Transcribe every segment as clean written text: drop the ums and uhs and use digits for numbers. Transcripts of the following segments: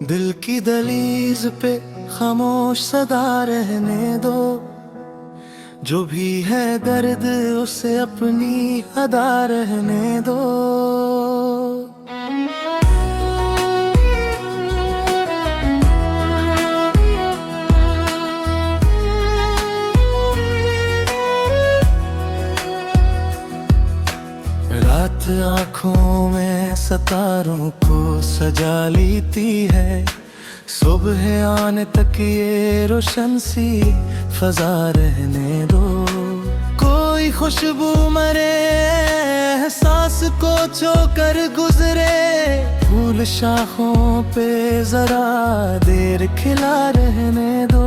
दिल की दहलीज पे खामोश सदा रहने दो। जो भी है दर्द उसे अपनी अदा रहने दो। रात आँखों में सितारों को सजा लेती है। सुबह आने तक ये रोशन सी फजा रहने दो। कोई खुशबू मरे एहसास को छूकर गुजरे। फूल शाखों पे जरा देर खिला रहने दो।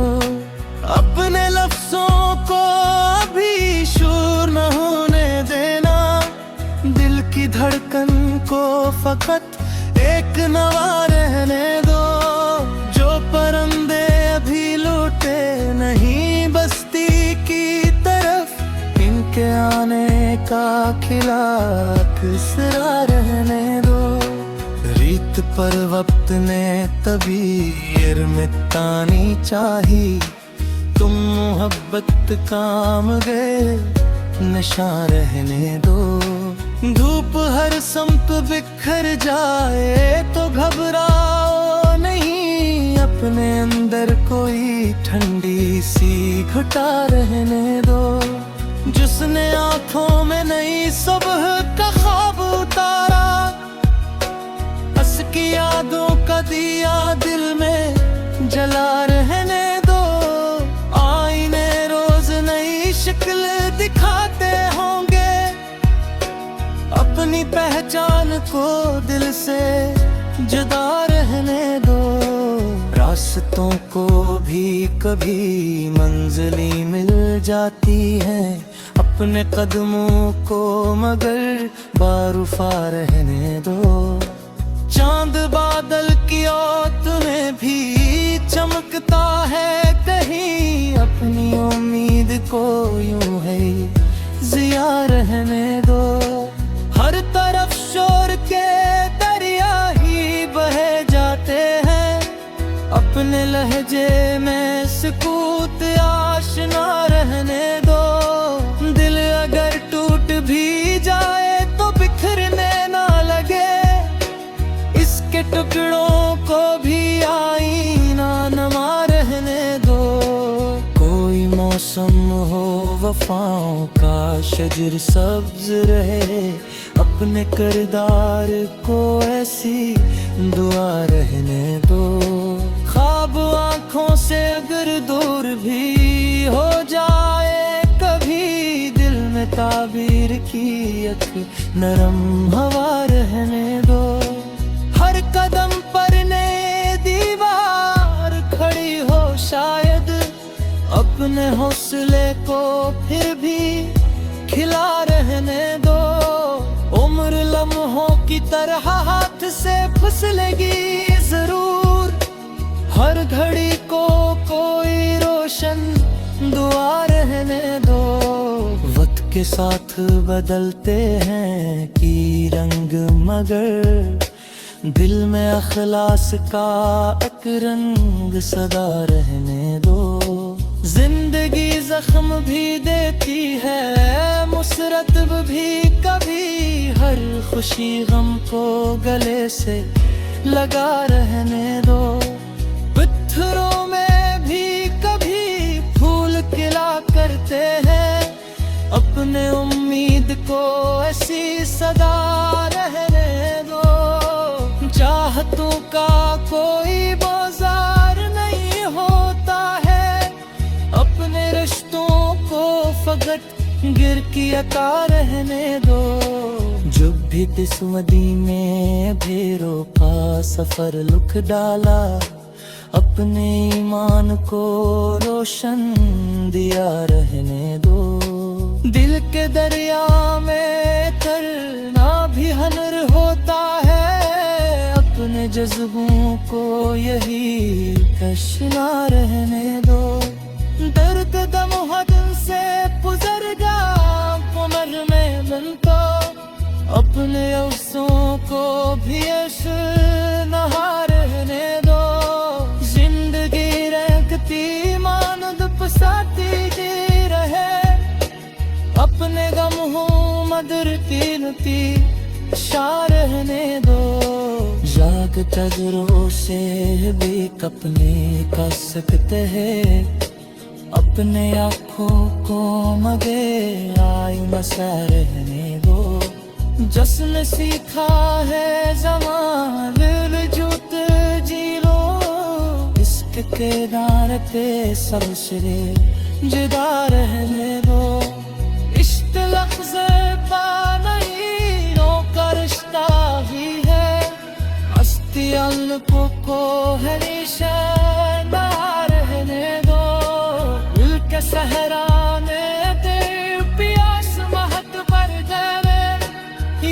अपने लफ्जों को अभी शोर न होने देना। दिल की धड़कन को फकत एक नवा रहने दो। जो परिंदे अभी लौटे नहीं बस्ती की तरफ, इनके आने का खिला किसरा रहने दो। रीत पर वक्त ने तबीर मिटानी चाही। तुम मोहब्बत काम गए नशा रहने दो। धूप हर समत बिखर जाए तो घबराओ नहीं। अपने अंदर कोई ठंडी सी घुटा रहने दो। जिसने आंखों में नई सुबह का ख्वाब उतारा, हंस की यादों का दिया दिल में जला रहने दो। आईने रोज नई शक्ल दिखाते होंगे। अपनी पहचान को दिल से जुदा रहने दो। रास्तों को भी कभी मंजिलें मिल जाती हैं। अपने कदमों को मगर बारूफा रहने दो। चांद बादल की औत में भी चमकता है कहीं। अपनी उम्मीद को यूं है जिया रहने दो। हर तरफ शोर के दरिया ही बहे जाते हैं। अपने लहजे में सुकूत आशना रहने दो। दिल अगर टूट भी जाए तो बिखरने ना लगे। इसके टुकड़ों को भी आईना नमा रहने दो। कोई मौसम हो वफाओं का शजर सब्ज रहे। अपने किरदार को ऐसी दुआ रहने दो। ख्वाब आँखों से अगर दूर भी हो जाए कभी, दिल में ताबीर की एक नरम हवा रहने दो। हर कदम पर नई दीवार खड़ी हो शायद। अपने हौसले को फिर भी खिला रहने दो। उम्र लम्हों की तरह हाथ से फिसलेगी जरूर। हर घड़ी को कोई रोशन दुआ रहने दो। वक्त के साथ बदलते हैं की रंग मगर दिल में अखलास का एक रंग सदा रहने दो। जिंदगी जख्म भी देती है मुसरत भी कभी। हर खुशी गम को गले से लगा रहने दो। पत्थरों में भी कभी फूल खिला करते हैं। अपने उम्मीद को ऐसी सदा रहने दो। चाहतों का कोई बाजार नहीं होता है। अपने रिश्तों को फकत गिर की अका रहने दो। जब भी किस्मती में भेरों का सफर लुक डाला, अपने ईमान को रोशन दिया रहने दो। दिल के दरिया में तरना भी हनर होता है। अपने जज्बों को यही कशना रहने दो। दर्द दम हद से गुजरगा उम्र में मन तो। अपने अफसों को भी नहा रहने दो। गिनती मानद पसाती जी रहे, अपने गम हो मदर कीनती शा रहने दो। जाग तजरों से भी कपने का सकते हैं, अपने आँखों को मगे आई मसा रहने दो। जश्न सीखा है ज़मां दिल जुत जी लो, इश्क के दारते सब सिरे जुदा रहने दो। इश्क लफ्ज़ पा नहीं नो का रिश्ता ही है, हस्ती अल्फों को है निशाना रहने दो। दिल के सहराने दे प्यास महक भर जावे,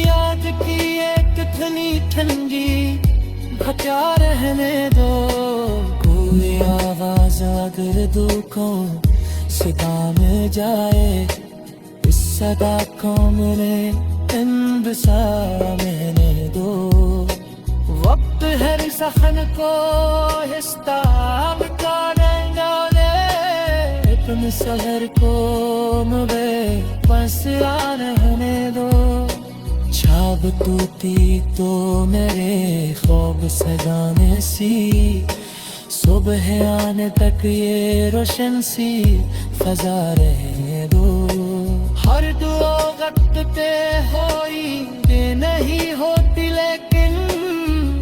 याद की एक कितनी ठंडी घटा रहने दो। कोई आवाज अगर दुखों से काम जाए, इस सदा को मेरे इंतज़ार दो। वक्त है सखन को हिस्सा डाले, अपने शहर को मुझे बस रहने दो। छाब टूटी तो मेरे ख्वाब सजाने सी, सुबह आने तक ये रोशन सी फजा रहने दो। हर दुआ वक्त पे होई दे नहीं होती, लेकिन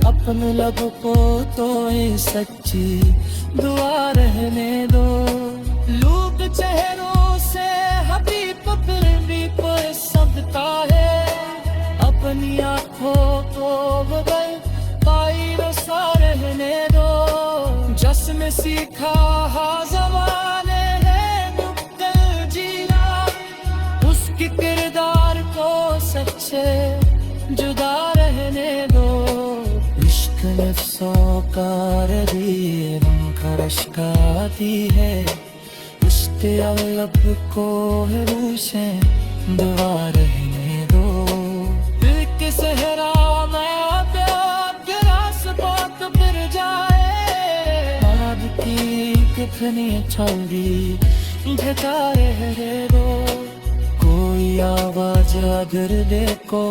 अपने लब को तो ये सच्ची दुआ रहने दो। लोग चेहरों से हबीब फिर भी कोई सबता है, अपनी आँखों को बगल पाई रसा रहने दो। जश्न सीखा हा ज़माने है मुक्तल जीना, उसके किरदार को सच्चे जुदा रहने दो। इश्क नफ्सों का रदीम खरशकाती है, उसके अलब को है रूशें दुआ रहने दो। दिल के सहरा में प्यार के रास्ते फिर जाए, याद की कितनी छौड़ी घटा रहने दो। कोई आवाज अगर देखो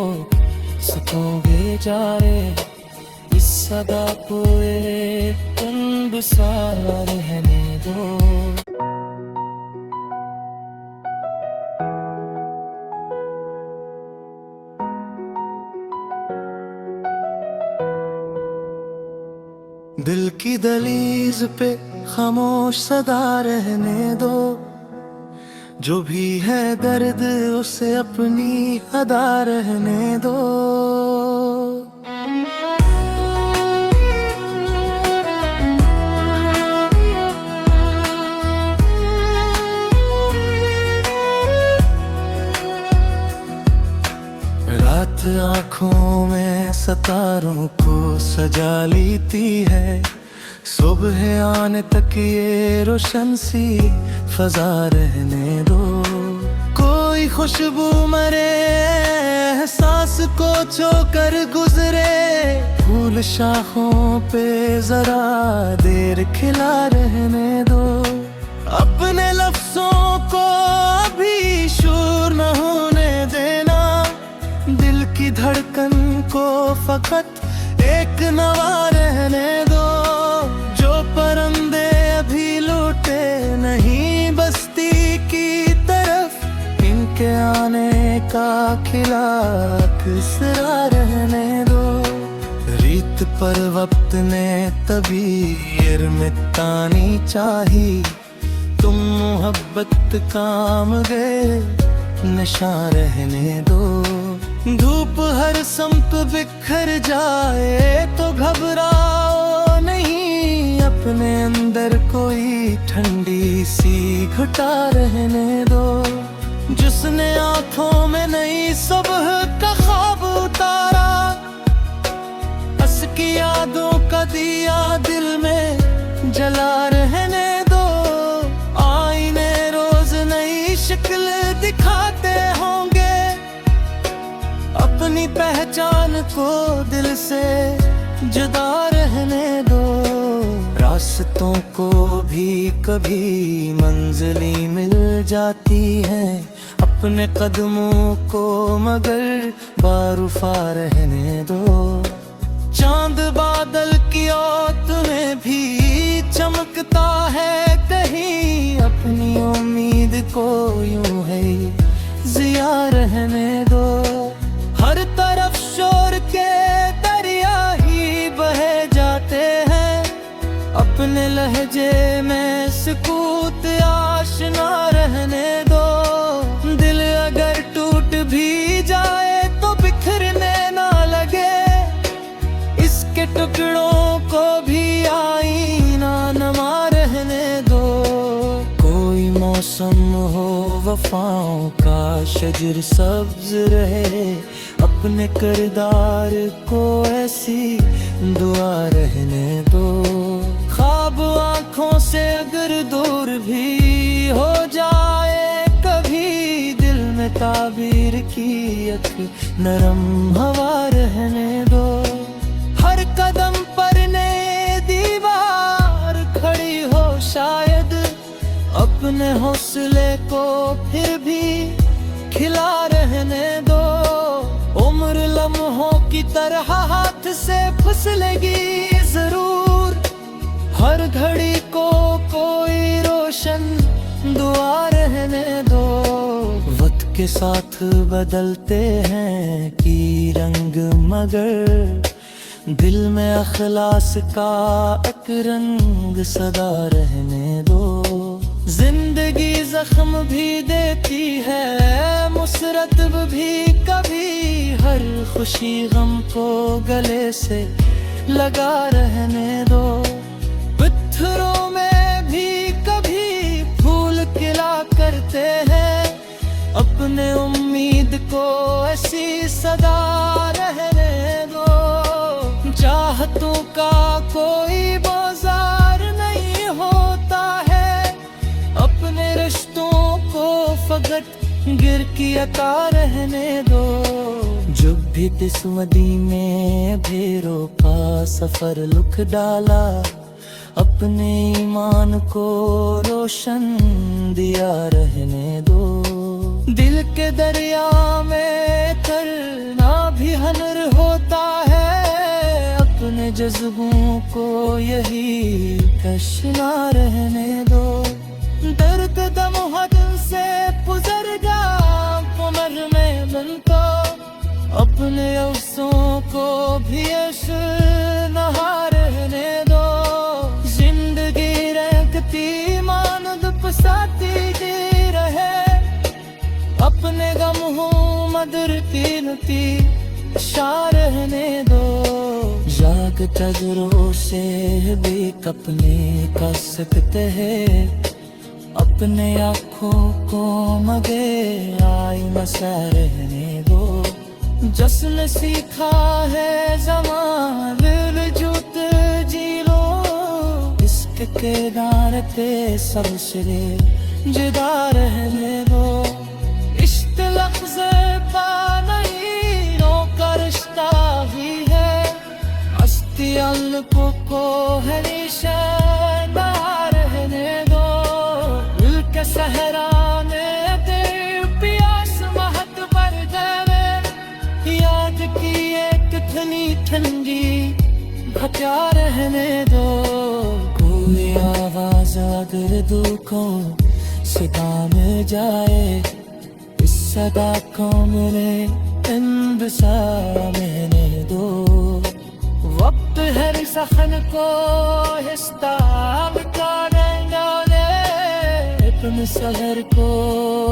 सकोगे जारे, इस सदा को तंग सा रहने दो। दिल की दहलीज पे खामोश सदा रहने दो, जो भी है दर्द उसे अपनी अदा रहने दो। रात आँखों में सितारों को सजा लेती है, सुबह आने तक ये रोशन सी फजा रहने दो। कोई खुशबू मरे एहसास को छोकर गुजरे, फूल शाखों पे जरा देर खिला रहने दो। अपने लफ्जों को अभी शूर न होने देना, दिल की धड़कन को फकत एक नवा रहने दो। जो परिंदे अभी लौटे नहीं बस्ती की तरफ, इनके आने का खिला किसरा रहने दो। रीत पर वक्त ने तबीर मिटानी चाही, तुम मोहब्बत काम गए नशा रहने दो। धूप हर समत बिखर जाए तो घबराओ नहीं, अपने अंदर कोई ठंडी सी घुटा रहने दो। जिसने आंखों में नई सुबह का ख्वाब उतारा, हंस की यादों का दिया दिल में जला रहने दो। आईने रोज नई शक्ल दिखाते होंगे, अपनी पहचान को दिल से जुदा रहने दो। रास्तों को भी कभी मंजिलें मिल जाती हैं, अपने कदमों को मगर बारुफा रहने दो। चांद बादल की औत में भी चमकता है कहीं, अपनी उम्मीद को यूं है जिया रहने दो। हर तरफ शोर के दरिया ही बहे जाते हैं, अपने लहजे में सुकूत आशना रहने दो। दिल अगर टूट भी जाए तो बिखरने ना लगे, इसके टुकड़ों को भी आईना नमा रहने दो। कोई मौसम हो वफाओं का शजर सब्ज रहे, अपने किरदार को ऐसी दुआ रहने दो। ख्वाब आँखों से अगर दूर भी हो जाए कभी, दिल में ताबीर की एक नरम हवा रहने दो। हर कदम पर नई दीवार खड़ी हो शायद, अपने हौसले को फिर भी खिला रहने दो। उम्र लम्हों की तरह हाथ से फिसलेगी जरूर, हर घड़ी को कोई रोशन दुआ रहने दो। वक्त के साथ बदलते हैं की रंग मगर, दिल में अखलास का एक रंग सदा रहने दो। जिंदगी जख्म भी देती है, मुसरत भी कभी, हर खुशी गम को गले से लगा रहने दो। पत्थरों में भी कभी फूल खिला करते हैं, अपने उम्मीद को ऐसी सदा रहने दो। चाहतों का कोई बाजार नहीं होता है, अपने रिश्तों को फकत गिर की अता रहने दो। जब भी किस्मती में भेरों का सफर लुक डाला, अपने ईमान को रोशन दिया रहने दो। दिल के दरिया में तरना भी हनर होता है, अपने जज्बों को यही कशना रहने दो। दर्द दम हद से गुजरगा उम्र में मन को, अपने अफसों को भी नहा रहने दो। जिंदगी रहती मानद पसाती रहे, अपने गम हो मदर कीमती शा रहने दो। जाग तजरों से भी कपने का सकते हैं, अपने आँखों को मगे आई मसा रहने दो। जश्न सीखा है ज़माल जुत जी लो, इश्क के दारते सबसे जुदा रहने दो। इश्क लफ्ज़ पा नहीं नो का रिश्ता ही है, अस्ती अल्प को हमेशा ना रहने दो। दिल के सहराने दे प्यास महत भर देवे, याद की एक ठनी ठंडी भटा रहने दो। कोई आवाज अगर दुखों सिता में जाए, इस सदा को मेरे इंबसा रहने दो। वक्त हर सखन को हिस्सा मिटा डाले, अपने शहर को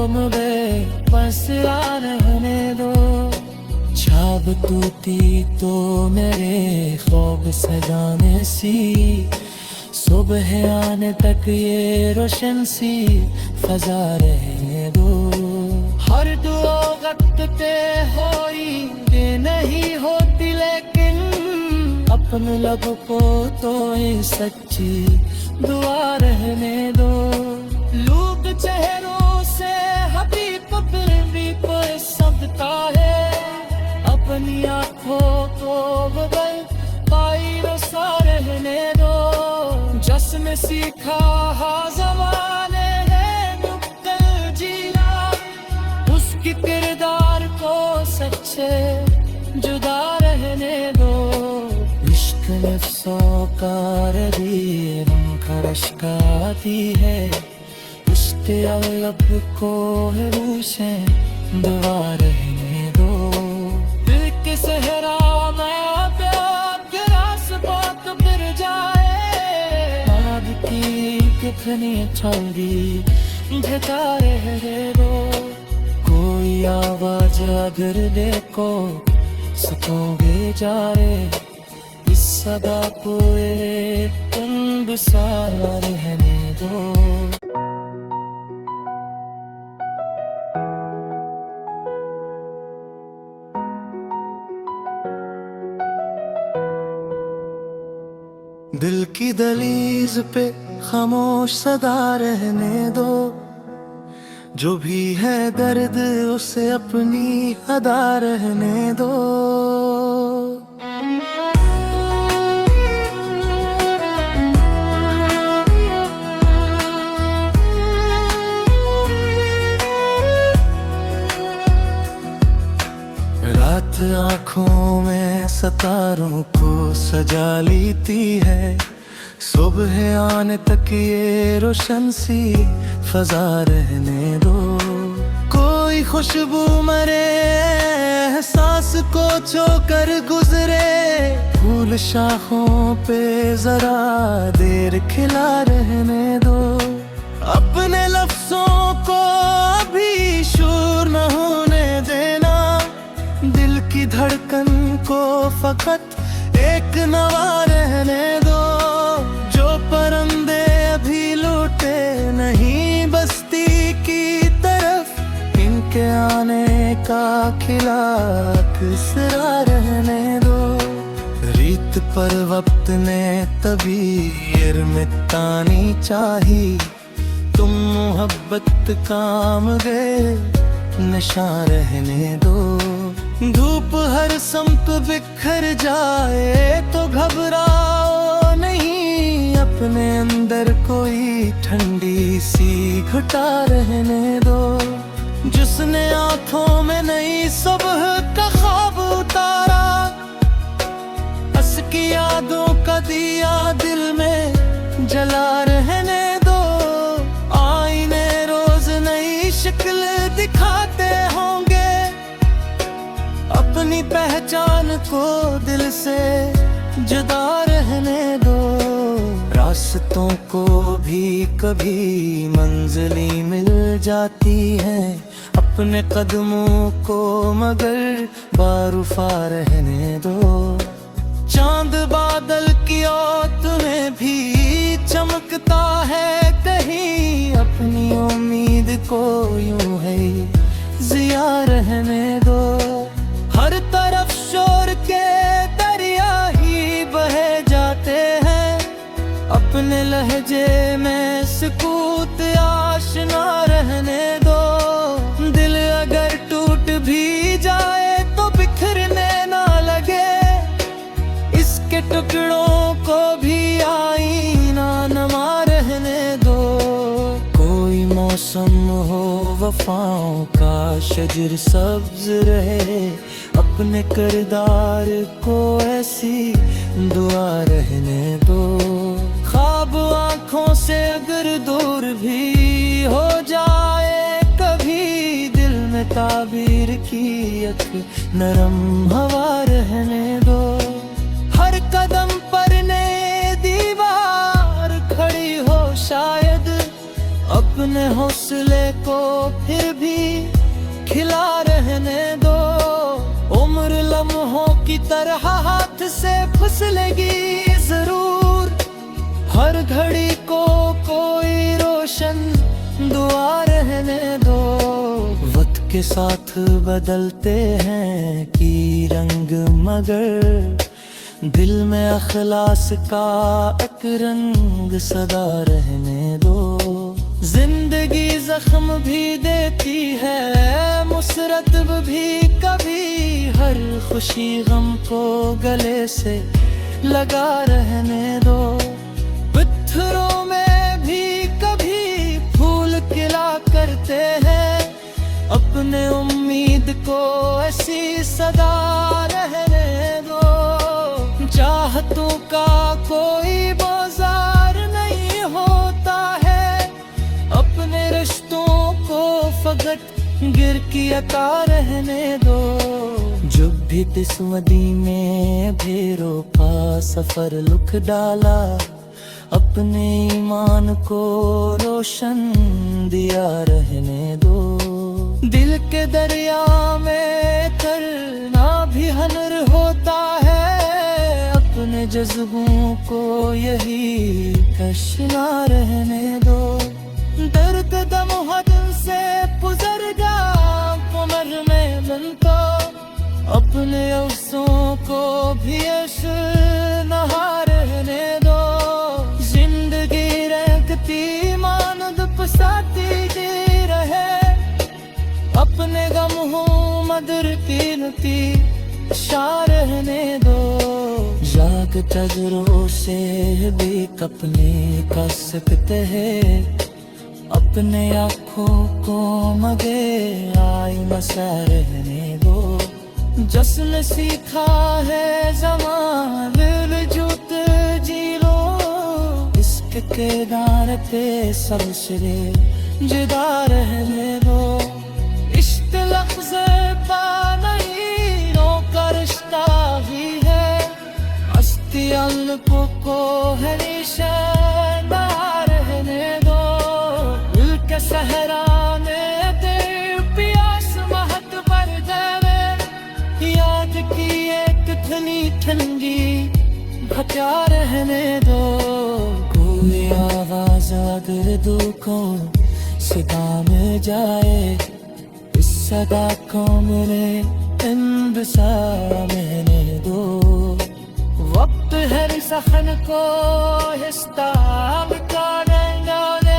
मुझे बस आ रहने दो। छाब टूटी तो मेरे ख्वाब सजाने सी, सुबह आने तक ये रोशन सी फजा रहने दो। हर दुआ वक्त पे होई दे नहीं होती, लेकिन अपने लब को तो ये सच्ची दुआ रहने दो। लोग चेहरों से हबीब भी कोई सबता है, अपनी आँखों को बदल पाई रसा रहने दो। सीखा हाँ ज़माने ने मुक्तल जीना, उसकी किरदार को सच्चे जुदा रहने दो। इश्क नफ्सों का रदीर खरशकाती है, उसके अलब को रूशें दुआ रहने दो। दिल के सहरा में प्यार के रास्ता तो फिर जाए, आग की कितनी छाली झटा रहने दो। कोई आवाज अगर देखो सकोगे जाए, इस सदा को एक तंब सा रहने दो। दिल की दहलीज पे खामोश सदा रहने दो, जो भी है दर्द उसे अपनी अदा रहने दो। रात आँखों में सितारों को सजा लेती है, सुबह आने तक ये रोशन सी फजा रहने दो। कोई खुशबू मरे एहसास को छोकर गुजरे, फूल शाखों पे जरा देर खिला रहने दो। अपने लफ्जों को अभी शूर न होने देना, दिल की धड़कन को फकत एक नवा रहने दो। जो परिंदे अभी लौटे नहीं बस्ती की तरफ, इनके आने का खिला किसरा रहने दो। रीत पर वक्त ने तबीर मिटानी चाही, तुम मोहब्बत काम गए नशा रहने दो। धूप हर समत बिखर जाए तो घबराओ नहीं, अपने अंदर कोई ठंडी सी घुटा रहने दो। जिसने आंखों में नई सुबह का ख्वाब उतारा, हंस की यादों का दिया दिल में जला रहने दो। आईने रोज नई शक्ल दिखाते होंगे, अपनी पहचान को दिल से जुदा रहने दो। रास्तों को भी कभी मंजिलें मिल जाती हैं, अपने कदमों को मगर बारूफा रहने दो। चांद बादल की औत में भी चमकता है कहीं, अपनी उम्मीद को यूं है जिया रहने दो। हर तरफ शोर के दरिया ही बहे जाते हैं, अपने लहजे में सुकूत आशना रहने दो। दिल अगर टूट भी जाए तो बिखरने ना लगे, इसके टुकड़ों को भी आईना नमा रहने दो। कोई मौसम हो वफाओं का शजर सब्ज रहे, अपने किरदार को ऐसी दुआ रहने दो। ख्वाब आँखों से अगर दूर भी हो जाए कभी, दिल में ताबीर की एक नरम हवा रहने दो। हर कदम पर नए दीवार खड़ी हो शायद, अपने हौसले को फिर भी खिला रहने दो। उम्र लम्हों की तरह हाथ से फिसलेगी जरूर, हर घड़ी को कोई रोशन दुआ रहने दो। वक्त के साथ बदलते हैं की रंग मगर, दिल में अखलास का एक रंग सदा रहने दो। जिंदगी जख्म भी देती है मुसरत भी कभी, हर खुशी गम को गले से लगा रहने दो। पत्थरों में भी कभी फूल खिला करते हैं। अपने उम्मीद को ऐसी सदा रहने दो। चाहतों का कोई बाजार नहीं होता है। अपने रिश्तों को फकत गिर की अता रहने दो। जब भी किस्मती में भेरों का सफर लुक डाला, अपने ईमान को रोशन दिया रहने दो। दिल के दरिया में करना भी हनर होता है। अपने जज्बों को यही कशना रहने दो। दर्द दम हद से गुजरगा उम्र में बनता। अपने अफसों को भी नहा रहने दो। जिंदगी रखती मानद पसाती रहे। अपने गम हो मदर कीमती शा रहने दो। जाग तजरों से भी कपने का सकते हैं। अपने आँखों को मगे आई मसा रहने दो। जश्न सीखा है ज़माने जुत जी लो। इश्क के दार पे सबसे जुदा रहने दो। इश्क लफ्ज़ पानीरों का रिश्ता ही है। हस्ती अल्पों को हमेशा रहने दो। दिल के सहरा में दे प्यास महक भर जावे। याद की एक धनी ठंडी भचा रहने दो। कोई आवाज अगर दुखों सदा में जाए, इस सदा को मेरे इंतसा रहने दो। वक्त है सखन को हिस्सा बिताने दे।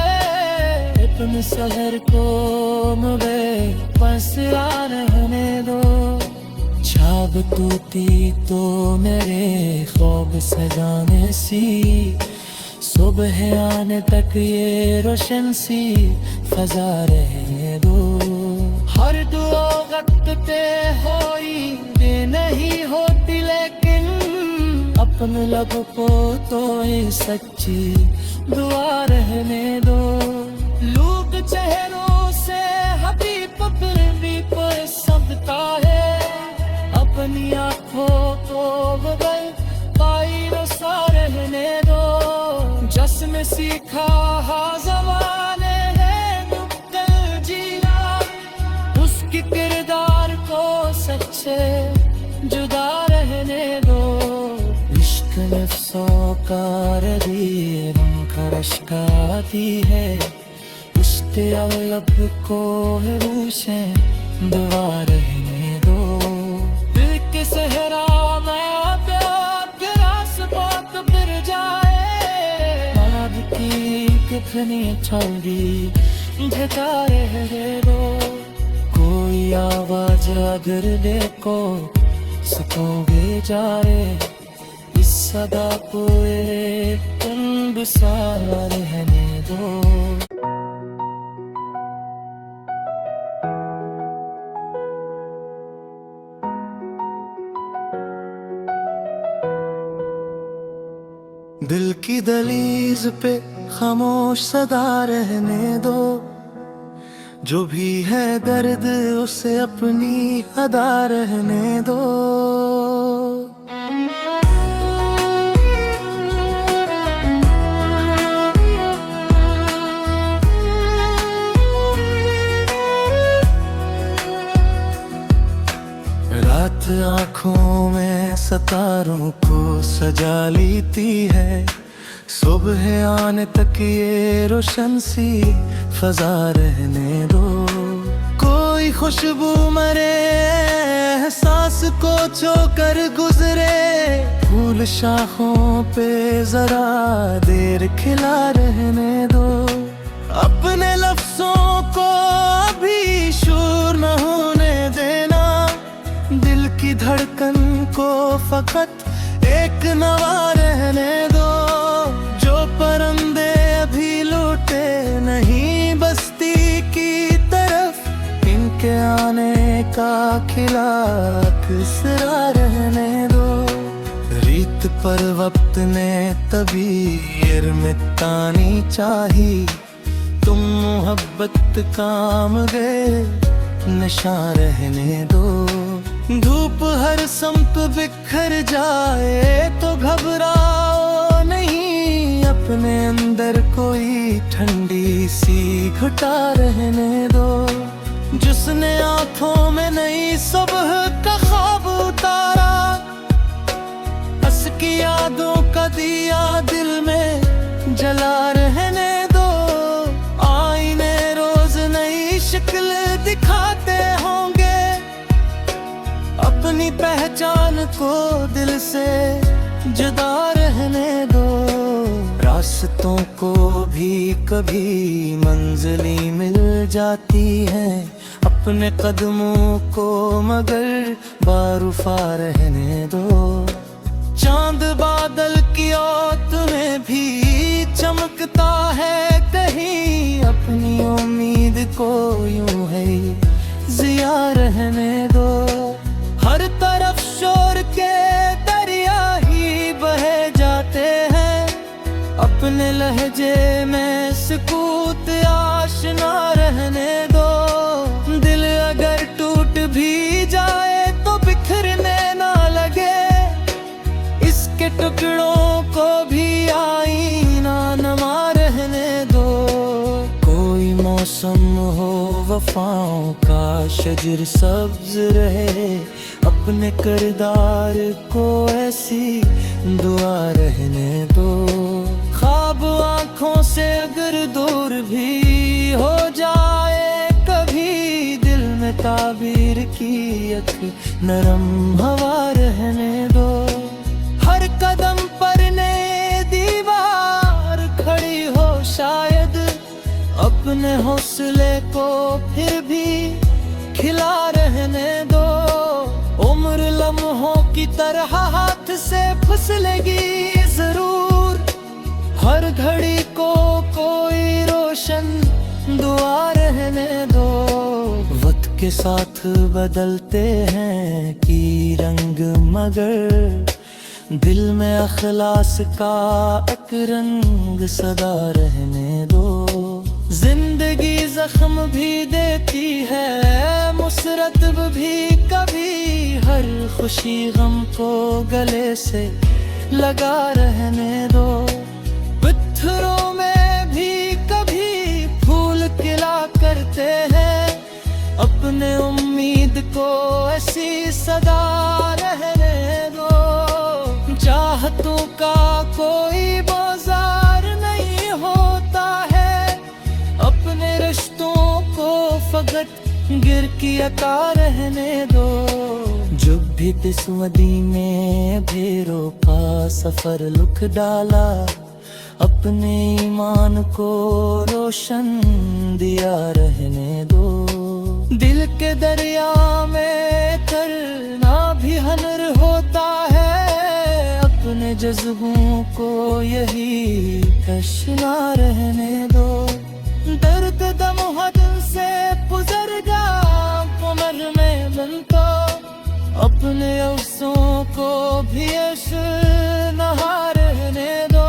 अपने शहर को मुझे पसरा रहने दो। छाब टूटी तो मेरे ख्वाब सजाने सी। सुबह आने तक ये रोशन सी फजा रहने दो। हर दुआ वक्त पे होई दे नहीं होती, लेकिन अपने लब को तो ये सच्ची दुआ रहने दो। लोग चेहरों से हबीब फिर भी पर सबता है। अपनी आँखों को बदल पाई रसा रहने दो। जश्न सीखा हा ज़माने है नुक्कड़ जीना। उसकी किरदार को सच्चे जुदा रहने दो। इश्क नफ्सों का रदीम खरशकाती है। उसके अलब को रूशें दुआ रहने दो। दिल के सहरा में प्यार के रास बात फिर जाए। याद की कितनी छोड़ी झटा रहने दो। कोई आवाज अगर देखो सकोगे जाए, इस सदा को तुम सा रहने दो। दिल की दहलीज पे खामोश सदा रहने दो। जो भी है दर्द उसे अपनी अदा रहने दो। रात आँखों में सितारों को सजा लेती है। सुबह आने तक ये रोशन सी फजा रहने दो। कोई खुशबू मरे एहसास को छोकर गुजरे। फूल शाखों पे जरा देर खिला रहने दो। अपने लफ्जों को अभी शूर न होने देना। दिल की धड़कन को फकत एक नवा रहने दो। जो परिंदा का खिला अक्सरा रहने दो। रीत पर वक्त ने तबीर मिटानी चाही, तुम मोहब्बत काम गए नशा रहने दो। धूप हर संप बिखर जाए तो घबराओ नहीं, अपने अंदर कोई ठंडी सी घुटा रहने दो। जिसने आंखों में नई सुबह का ख्वाब उतारा, हंस की यादों का दिया दिल में जला रहने दो। आईने रोज नई शक्ल दिखाते होंगे, अपनी पहचान को दिल से जुदा रहने दो। रास्तों को भी कभी मंजिलें मिल जाती हैं, अपने कदमों को मगर बारूफा रहने दो। चांद बादल की औत में भी चमकता है कहीं, अपनी उम्मीद को यूं है जिया रहने दो। हर तरफ शोर के दरिया ही बहे जाते हैं, अपने लहजे में सुकूत आशना रहने दो। दिल अगर टूट भी जाए तो बिखरने ना लगे, इसके टुकड़ों को भी आईना नमा रहने दो। कोई मौसम हो वफाओं का शजर सब्ज रहे, अपने किरदार को ऐसी दुआ रहने दो। ख्वाब आँखों से अगर दूर भी हो जाए कभी, दिल में ताबीर की एक नरम हवा रहने दो। हर कदम पर नई दीवार खड़ी हो शायद, अपने हौसले को फिर भी खिला रहने दो। उम्र लम्हों की तरह हाथ से फिसलेगी जरूर, हर घड़ी को कोई रोशन दुआ रहने दो। वक्त के साथ बदलते हैं की रंग मगर, दिल में अखलास का एक रंग सदा रहने दो। जिंदगी जख्म भी देती है, मुसरत भी कभी, हर खुशी गम को गले से लगा रहने दो। पत्थरों में भी कभी फूल खिला करते हैं, अपने उम्मीद को ऐसी सदा रहने दो। चाहतों का कोई बाजार नहीं होता है, अपने रिश्तों को फकत गिर की अता रहने दो। जब भी किस्मती में भेरों का सफर लुक डाला, अपने ईमान को रोशन दिया रहने दो। दिल के दरिया में तरना भी हनर होता है, अपने जज्बों को यही कशना रहने दो। दर्द दम हद से गुजरगा उम्र में बनता, अपने अफसों को भी नहा रहने दो।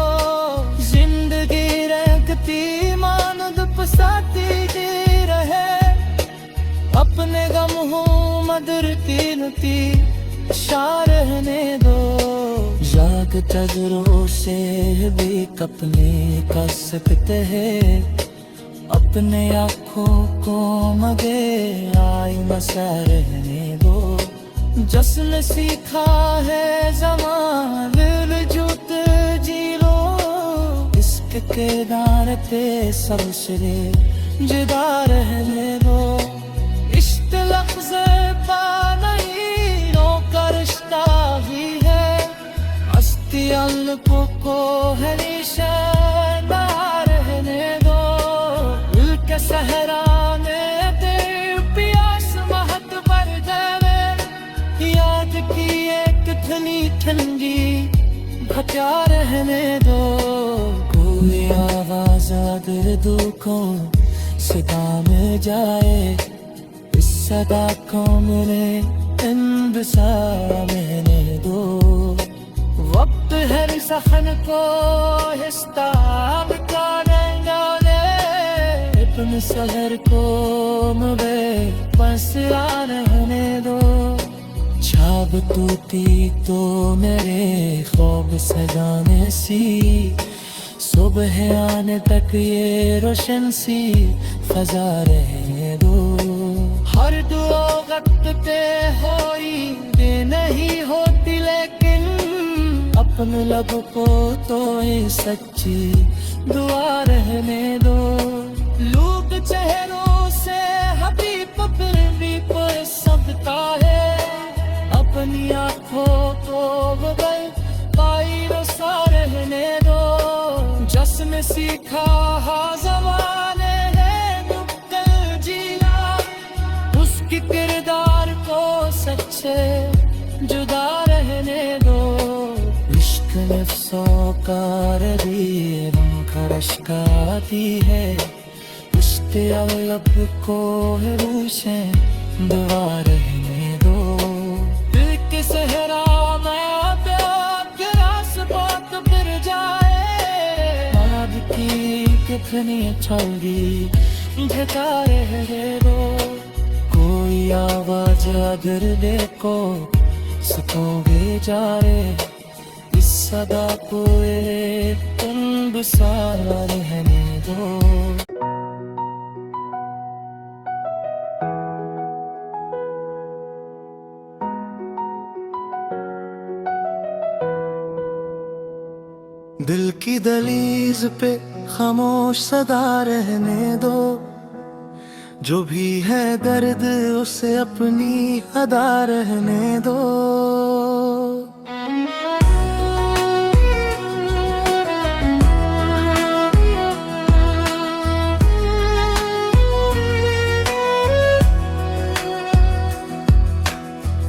जिंदगी रंगती मानद पसाती जी रहे, अपने गम हो मदर कीमती शा रहने दो। जाग तजरों से भी कपने का सकते हैं, अपने आँखों को मगे आई मसा रहने दो। जश्न सीखा है ज़माने जुत जी लो, इश्क के दार पे सबसे जुदा रहने दो। इश्क लफ्ज़ पा नहीं नो का रिश्ता ही है, हस्ती अल्लाह को है निशान रहने दो। दिल के सहरा में तेरी प्यास महत भर जावे, याद की एक ठनी ठंडी घटा रहने दो। कोई आवाज़ अगर दुखों से काम जाए, इस सदा को मेरे इंतजार रहने दो। वक्त है सखन को हिस्सा अपने शहर को मुझे बस रहने दो। छाब टूटी तो मेरे ख्वाब सजाने सी, सुबह आने तक ये रोशन सी फजा रहने दो। हर दुआ वक्त पे होई दे नहीं होती, लेकिन अपने लब को तो ये सच्ची दुआ रहने दो। लोग चेहरों से हबीब फिर भी कोई सबका है, अपनी आंखों को बदल पाई रसा रहने दो। जश्न सीखा जमाने है नुक्कड़ जीना, उसकी किरदार को सच्चे जुदा रहने दो। इश्क नफ्सों का रंग खरशकाती है, लब को है रूशें दुआ रहने दो। दिल के सहरा में प्यार के रास बात फिर जाए, आज की कितनी छलगी झका रहने दो। कोई आवाज अगर देखो सकोगे जाए, इस सदा को तुम गुस्सारा रहने दो। दिल की दहलीज पे खामोश सदा रहने दो। जो भी है दर्द उसे अपनी अदा रहने दो।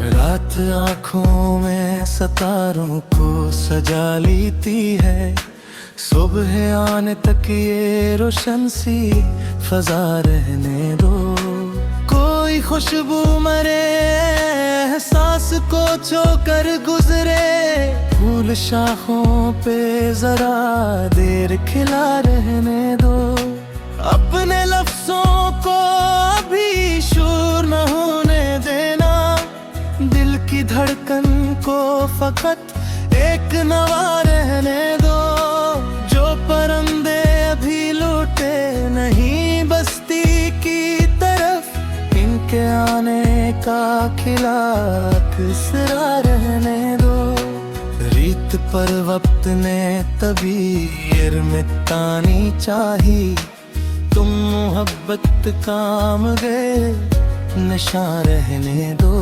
रात आँखों में सितारों को सजा लेती है, सुबह आने तक ये रोशन सी फजा रहने दो। कोई खुशबू मरे एहसास को छोकर गुजरे, फूल शाखों पे जरा देर खिला रहने दो। अपने लफ्जों को अभी शोर न होने देना, दिल की धड़कन को फकत एक नवा रहने दो। जो परिंदे अभी लौटे नहीं बस्ती की तरफ, इनके आने का खिला किसरा रहने दो। रीत पर वक्त ने तबीर मिटानी चाही, तुम मोहब्बत काम गए नशा रहने दो।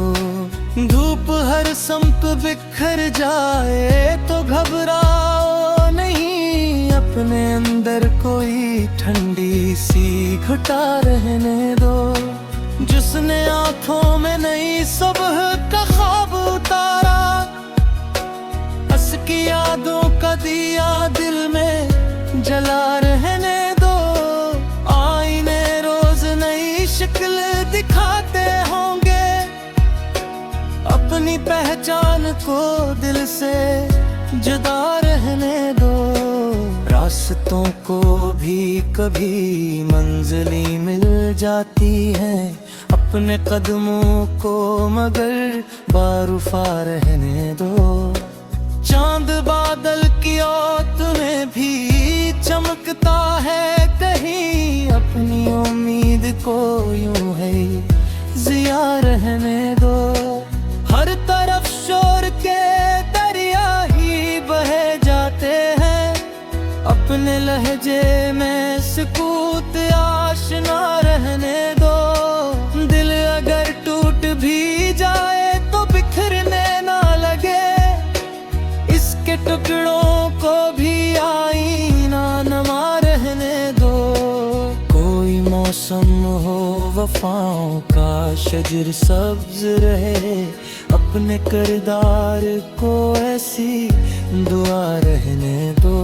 धूप हर संप बिखर जाए तो घबराओ नहीं, अपने अंदर कोई ठंडी सी घुटा रहने दो। जिसने आंखों में नई सुबह का ख्वाब उतारा, हंस की यादों का दिया दिल में जला रहने दो। आईने रोज नई शक्ल दिखाते होंगे, अपनी पहचान को दिल से जुदा रहने दो। रास्तों को भी कभी मंजिलें मिल जाती हैं, अपने कदमों को मगर बारूफा रहने दो। चांद बादल की औत में भी चमकता है कहीं, अपनी उम्मीद को यूं है जिया रहने दो। हर तरफ शोर के दरिया ही बहे जाते हैं, अपने लहजे में सुकूत आशना रहने दो। दिल अगर टूट भी जाए तो बिखरने ना लगे, इसके टुकड़ों को भी आईना नमा रहने दो। कोई मौसम हो वफाओं का शजर सब्ज रहे, अपने किरदार को ऐसी दुआ रहने दो।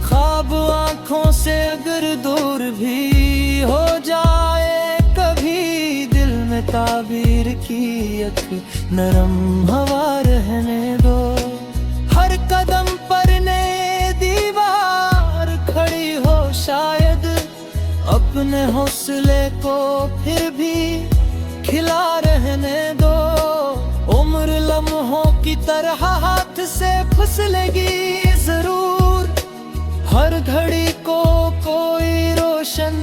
ख्वाब आँखों से अगर दूर भी हो जाए कभी, दिल में है ताबीर की एक नरम हवा रहने दो। हर कदम पर नए दीवार खड़ी हो शायद, अपने हौसले को फिर भी खिला रहने दो। उम्र लम्हों की तरह हाथ से फिसलेगी जरूर, हर घड़ी को कोई रोशन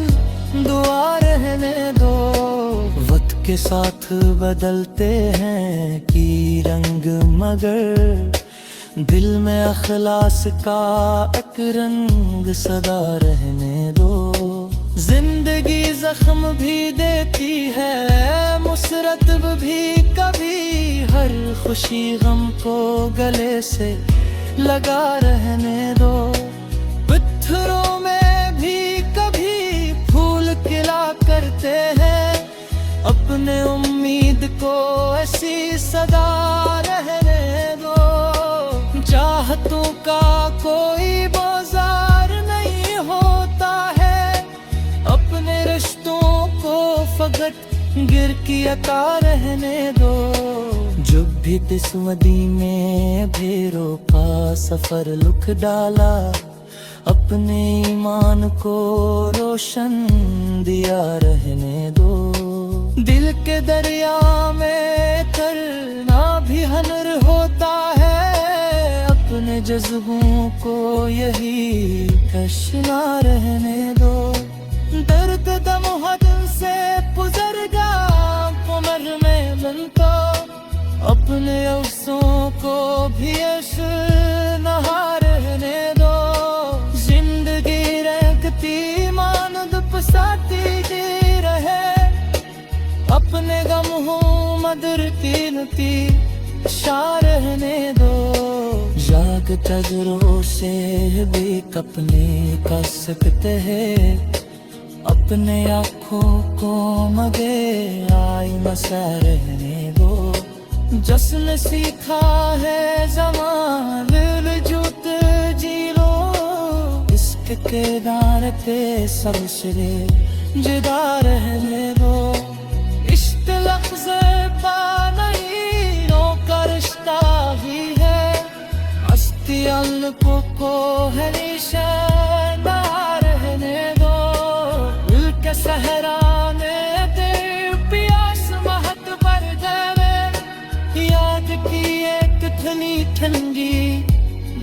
दुआ रहने दो। वक्त के साथ बदलते हैं की रंग, मगर दिल में अखलास का एक रंग सदा रहने दो। जिंदगी जख्म भी देती है, मुसरत भी कभी, हर खुशी गम को गले से लगा रहने दो। पत्थरों में भी कभी फूल खिला करते हैं, अपने उम्मीद को ऐसी सदा रहने दो। चाहतों का कोई बाजार नहीं होता है, अपने रिश्तों को फकत गिर की अता रहने दो। जब भी किस्मती में भेरों का सफर लुक डाला, अपने ईमान को रोशन दिया रहने दो। दिल के दरिया में तरना भी हुनर होता है, अपने जज्बों को यही तशना रहने दो। दर्द दम हद से गुजरगा उम्र में मन तो, अपने अफसों को भी नहा रहने दो। जिंदगी रखती मानद पसाती जी रहे, अपने गम हो मदर कीमती शा रहने दो। जाग तजरों से भी कपने का सकते हैं, अपने आँखों को मगे आई मसा रहने दो। जश्न सीखा है ज़मान जुत जी लो, इश्क के दार पे सबसे जुदा रहने दो। इश्क लफ्ज़ पा नहीं नो का रिश्ता ही है, हस्ती को है निशाना रहने दो। दिल के सहराने दे प्यास महक भर जावे, याद की एक ठनी ठंडी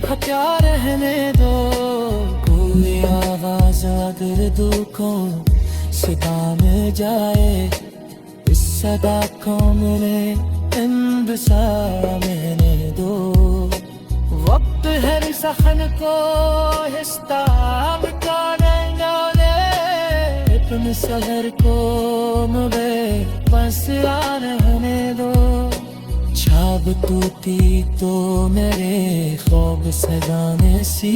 भक्या रहने दो। कोई आवाज अगर दुखों से काम जाए, इस सदा को मेरे इंबसा मैंने दो। वक्त हर सखन को हिस्सा मिटाने, तुम शहर को मुझे बस रहने दो। छाब टूटी तो मेरे ख्वाब सजाने सी,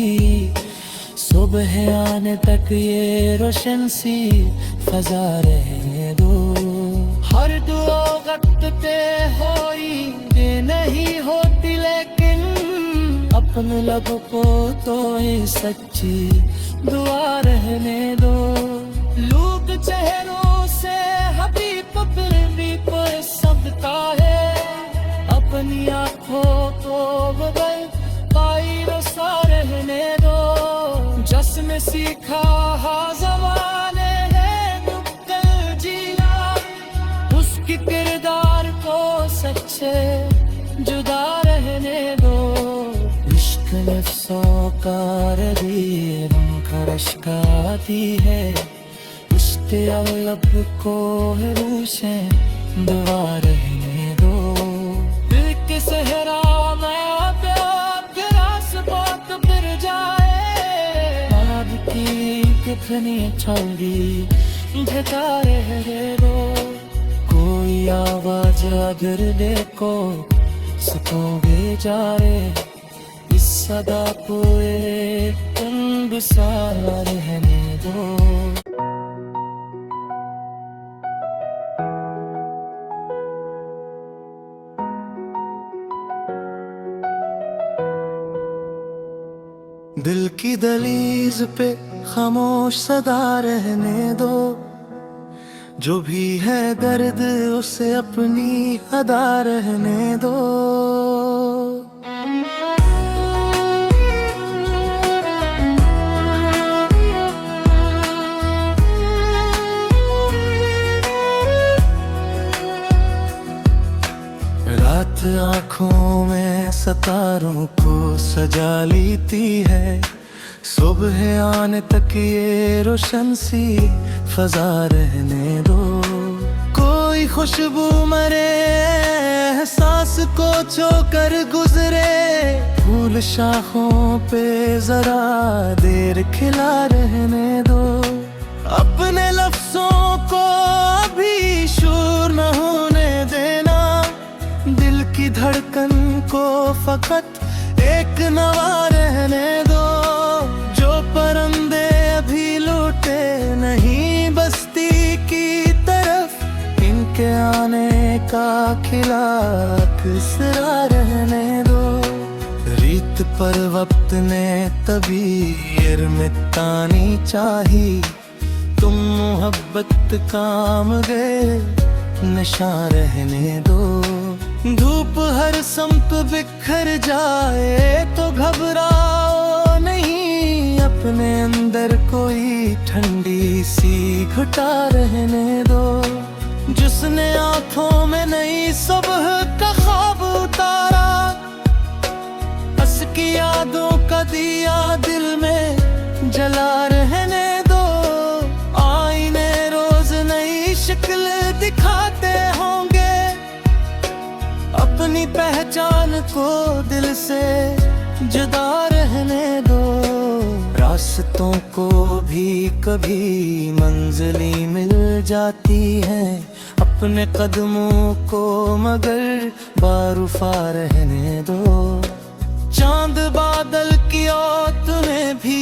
सुबह आने तक ये रोशन सी फजा रहने दो। हर दुआ वक्त पे होई ये नहीं होती, लेकिन अपने लब को तो ये सच्ची दुआ रहने दो। लोग चेहरों से हबीब भी पर सबका है, अपनी आँखों को बदल पाई रसा रहने दो। जश्न सीखा ज़माने ने नुक्कड़ जिया, उसकी किरदार को सच्चे जुदा रहने दो। इश्क नफ्सों का रदीब खरश गाती है, उसके अलब को रूशें दुआ रहने दो। दिल के सहरा में प्यार रास बात फिर जाए, आग की कितनी छाली ढका रहने दो। कोई आवाज अगर देखो सकोगे जाए, इस सदा को एक सा रहने दो। दिल की दहलीज पे खामोश सदा रहने दो, जो भी है दर्द उसे अपनी अदा रहने दो। रात आँखों में सितारों को सजा लेती है, सुबह आने तक ये रोशन सी फजा रहने दो। कोई खुशबू मरे एहसास को छोकर गुजरे, फूल शाखों पे जरा देर खिला रहने दो। अपने लफ्जों को अभी शूर न होने देना, दिल की धड़कन को फकत एक नवा रहने दो। जो परिंदे अभी लौटे नहीं बस्ती की तरफ, इनके आने का खिला किसरा रहने दो। रीत पर वक्त ने तबीर में तानी चाही, तुम मोहब्बत काम गए नशा रहने दो। धूप हर समत बिखर जाए तो घबराओ नहीं, अपने अंदर कोई ठंडी सी घुटा रहने दो। जिसने आंखों में नई सुबह का ख्वाब उतारा, हंस की यादों का दिया दिल में जला रहने दो। आईने रोज नई शक्ल दिखाते होंगे, अपनी पहचान को दिल से जुदा रहने दो। रास्तों को भी कभी मंजिलें मिल जाती हैं, अपने कदमों को मगर बारूफा रहने दो। चांद बादल की औत में भी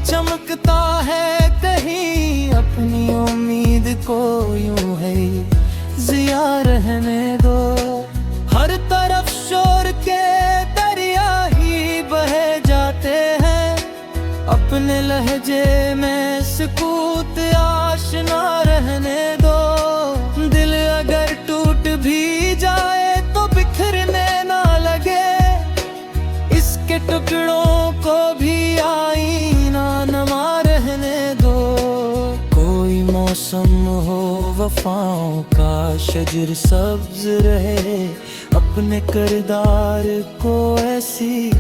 चमकता है कहीं, अपनी उम्मीद को यूं है जिया रहने दो। हर तरफ शोर के दरिया ही बहे जाते हैं, अपने लहजे में सुकूत आशना रहने दो। दिल अगर टूट भी जाए तो बिखरने ना लगे, इसके टुकड़ों को भी आईना नमा रहने दो। कोई मौसम हो वफाओं का शजर सब्ज रहे, अपने किरदार को ऐसी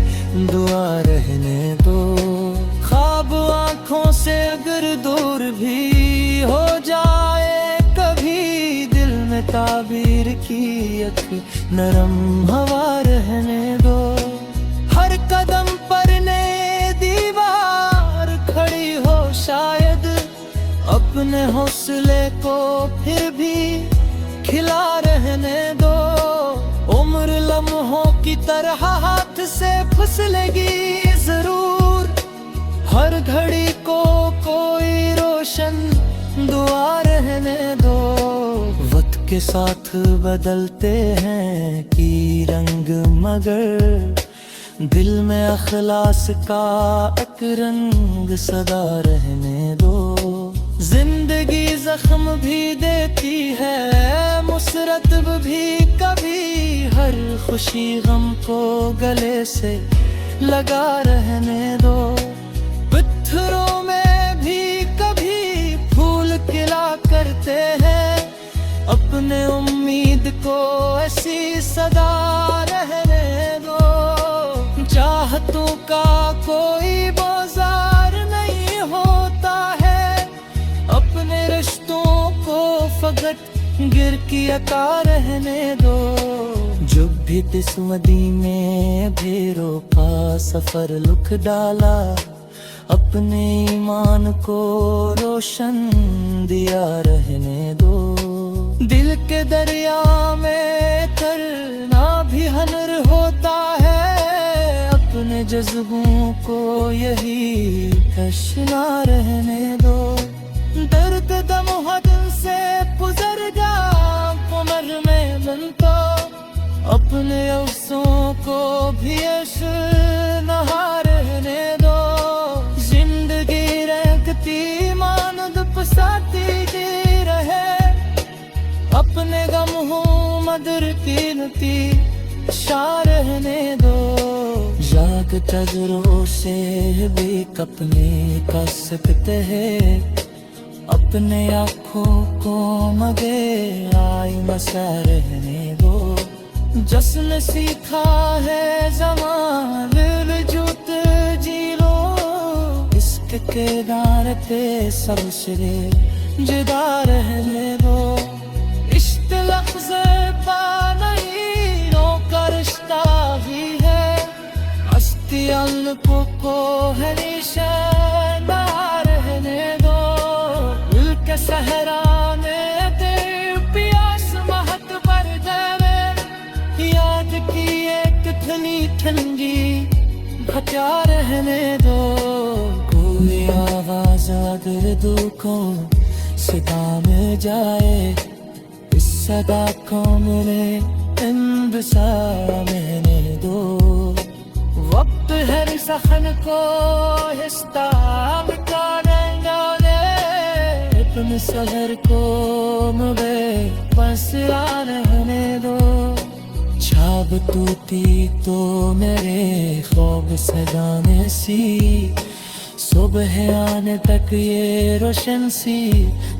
दुआ रहने दो। ख्वाब आँखों से अगर दूर भी हो जाए कभी, दिल में ताबीर की एक नरम हवा रहने दो। हर कदम पर नए दीवार खड़ी हो शायद, अपने हौसले को फिर भी खिला रहने दो। उम्र लम्हों की तरह हाथ से फिसलेगी जरूर, हर घड़ी को कोई रोशन दुआ रहने दो। वक्त के साथ बदलते हैं की रंग, मगर दिल में अखलास का एक रंग सदा रहने दो। जिंदगी जख्म भी देती है, मुसरत भी कभी, हर खुशी गम को गले से लगा रहने दो। पत्थरों में भी कभी फूल खिला करते हैं, अपने उम्मीद को ऐसी सदा रहने दो। चाहतों का कोई बाजार नहीं होता है, अपने रिश्तों को फकत गिर की अता रहने दो। जब भी किस्मती में भेरों का सफर लुक डाला, अपने ईमान को रोशन दिया रहने दो। दिल के दरिया में तरना भी हनर होता है, अपने जज्बों को यही तशना रहने दो। दर्द दम हद से गुजर जा कमर में मन तो, अपने अफसों को भी नहा रहने दो। जिंदगी रखती मानद पसाती रहे, मधुर कीमती शाह रहने दो। याद नजरों से भी कपने का सकते हैं, अपने आँखों को मगे आई मसा रहने दो। जश्न सीखा है ज़माने जूत जी लो, इश्क के दार पे सबसे जुदा रहने दो। इश्क लफ्ज़ पानी का रिश्ता ही है, हस्ती अल्फों को है निशान रहने दो। दिल के सहरा में दे प्यास महक भर जावे, याद की एक ठंडी ठंडी घटा रहने दो। कोई आवाज अगर दुखों सिता में जाए, इस सदा को मेरे इंबसा रहने दो। वक्त है सखन को हिस्सा मिटाने दे, अपने शहर को मुझे बस रहने दो। छाब टूटी तो मेरे ख्वाब सजाने सी, सुबह आने तक ये रोशन सी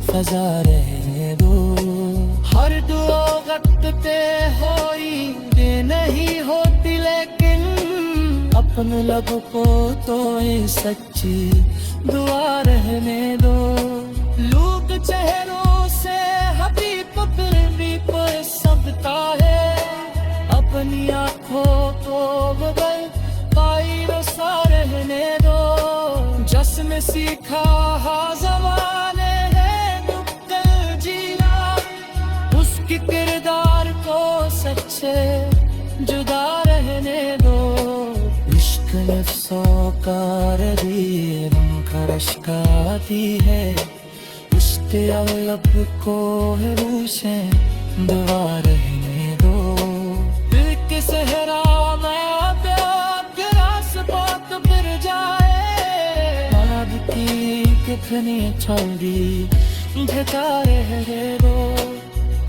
फजा रहने दो। हर दुआ वक्त पे होई दे नहीं होती, लेकिन अपने लब को तो ये सच्ची दुआ रहने दो। लोग चेहरों से हबीब फिर भी पर सबता है, अपनी आँखों को बदल पाई रसा रहने दो। जश्न सीखा ज़माने है नुक्कड़ जीना, उसकी किरदार को सच्चे जुदा रहने दो। इश्क नफ्सों का रदीम खरशकाती है, उसके अलब को है रूशें दुआ रहने दो। दिल के सहरा में प्यार के रास्ते फिर जाए, याद की कितनी ठंडी घटा रहने दो।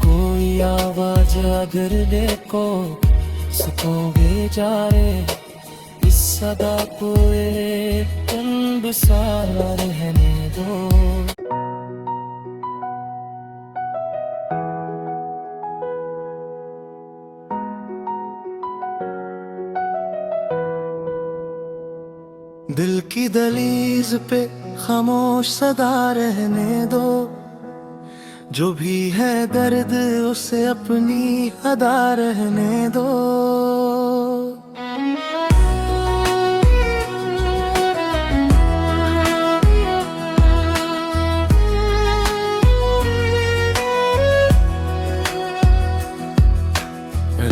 कोई आवाज अगर देखो सकोगे जाए, इस सदा को एक इंबसा रहने दो। दिल की दहलीज पे खामोश सदा रहने दो, जो भी है दर्द उसे अपनी अदा रहने दो।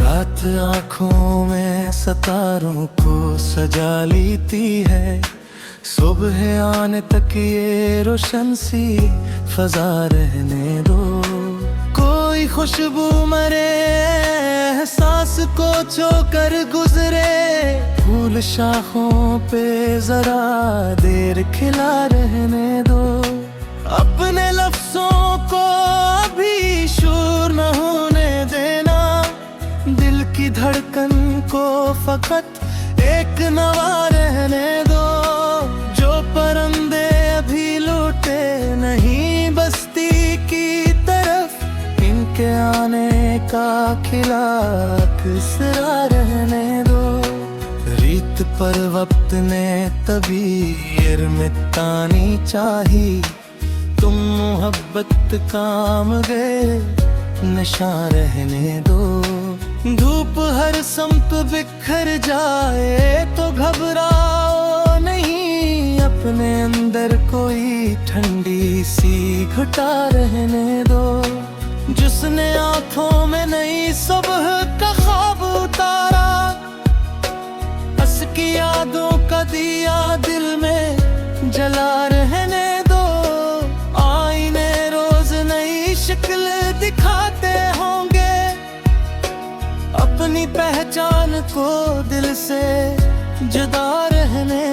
रात आँखों में सितारों को सजा लेती है, सुबह आने तक ये रोशन सी फजा रहने दो। कोई खुशबू मरे एहसास को छोकर गुजरे, फूल शाखों पे जरा देर खिला रहने दो। अपने लफ्जों को अभी शूर न होने देना, दिल की धड़कन को फकत एक नवा रहने दो। जो परिंदे अभी लौटे नहीं बस्ती की तरफ, इनके आने का खिला किसरा रहने दो। रीत पर वक्त ने तबीर मिटानी चाही, तुम मोहब्बत काम गए नशा रहने दो। धूप हर समत बिखर जाए तो घबराओ नहीं, अपने अंदर कोई ठंडी सी घुटा रहने दो। जिसने आँखों में नई सुबह का ख्वाब उतारा, हंस की यादों का दिया दिल में जला रहने दो। आईने रोज नई शक्ल दिखाते होंगे, अपनी पहचान को दिल से जुदा रहने